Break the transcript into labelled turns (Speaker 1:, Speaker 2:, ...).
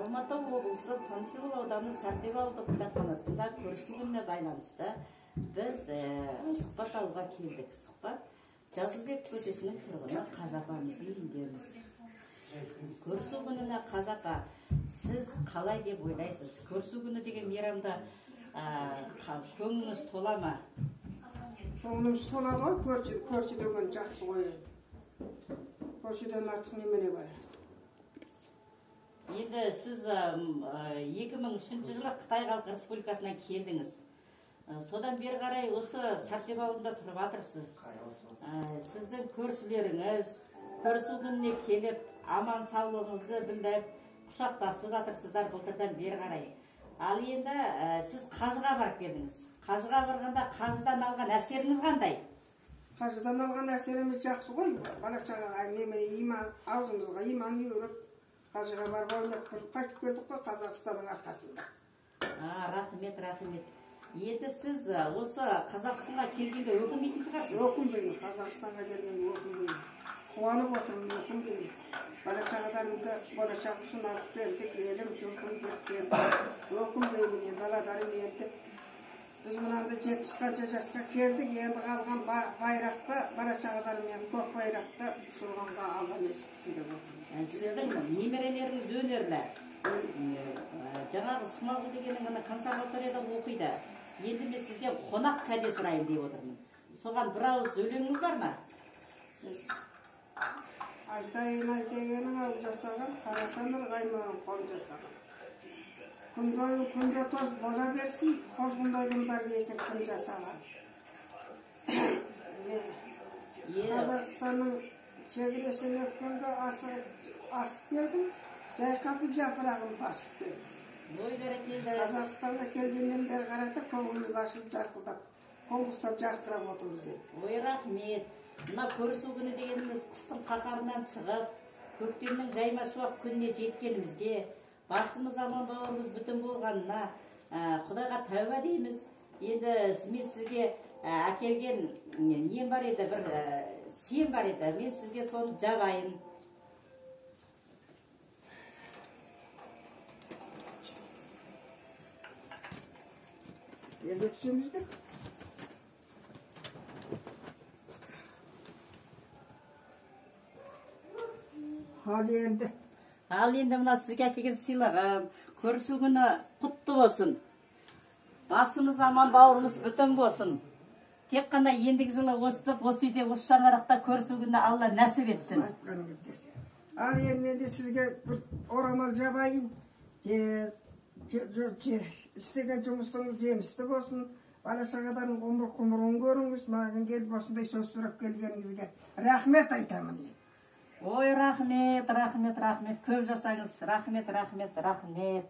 Speaker 1: Алматы облысы Панфилов ауданы Сарытөбе ауылдық кітапханасында көрісу күніне байланысты біз сұхбат алуға келдік. Сұхбат Жазылбек көшесінің тұрғыны Қажапамыздың үйіндеміз. Көрісу күніне Қажапа, сіз қалай деп ойлайсыз? Көрісу күні деген мейрамда көңіліңіз тола ма?
Speaker 2: Көңіліміз толады ғой, көрші деген жақсы ғой. Көршіден артық немене бар?
Speaker 1: Енді сіз 2003 жылы Қытай Халық Республикасынан келдіңіз. Содан бері қарай осы Сарытөбе ауылында тұрып жатырсыз. Сіздің көршілеріңіз көрісу күніне келіп, аман саулығыңызды білдіріп, құшақтасып жатырсыздар былтырдан бері қарай. Ал енді сіз Қажыға барып келдіңіз. Қажыға барғанда Қажыдан алған әсеріңіз қандай?
Speaker 2: Қажыдан алған әсеріміз жақсы ғой. Балақшаға аузымызға иман үйреп, Қажыға барып ойнап көріп қайтып келдік қой Қазақстанның арқасында.
Speaker 1: Рахмет, рахмет. Енді сіз осы Қазақстанға келгенде өкінбейтін шығарсыз?
Speaker 2: Өкінбеймін, Қазақстанға келгенде өкінбеймін. Қуанып отырмын, өкінбеймін. Балақшағадарымды болашақ үшін алып келдік, елім жұртым деп келдік. Өкінбеймін, баладарым енді. Біз мұнанда 70 қанша жасқа келдік, енді қалған байрақты, балашағадарымен көк байрақты ұшырғанға Алла несіп етсін деп отырмын.
Speaker 1: Сіздің немерелеріңіз өнерлі. Жаңағы Смағұл дегенің консерваторияда оқиды. Енді мен сізден қонақ кәде сұрайын деп отырмын. Соған бір ауыз өлеңіңіз бар ма?
Speaker 2: Айтайын ау жасаған, сарatan ырғаймаған қол жасаған. Күнге тоз бола берсін, қозғындайдың бар дейсің кім жасаған. Қазақстанның шегіресін өткенге асып келдім, жайқатып жапырағын басып келдім. Қазақстанға келгеннен бері қарата көңіліміз ашылып жарқылдап, қоңғыстап жарқырап отырмыз енді.
Speaker 1: Ой, рахмет. Мына көрісу күні дегеніміз қыстың қақарынан шығып, көктемнің жайма шуақ күніне жеткенімізге, басымыз аман бауырымыз бүтін болғанына Құдайға тәуба дейміз. Енді мен сізге әкелген нем бар еді, бір сен бар еді. Мен сізге соны жабайын.
Speaker 2: Елде түсеміз бе?
Speaker 1: Ал енді мына сізге әкелген сыйлығым, көрісу күні құтты болсын. Басымыз аман, бауырымыз бүтін болсын. Тек қана ендігі жылы осы үйде, осы шаңырақта көрісу күні Алла нәсіп етсін.
Speaker 2: Ал енді мен де сізге бір орамал жабайын. Істеген жұмысыңыз жемісті болсын. Бала-шағадарың ғұмырын көріңіз. Маған келіп осындай сөз сұрап келгеніңізге рахмет айтамын.
Speaker 1: Ой, рахмет, рахмет, рахмет. Көп жасаңыз. Рахмет, рахмет, рахмет.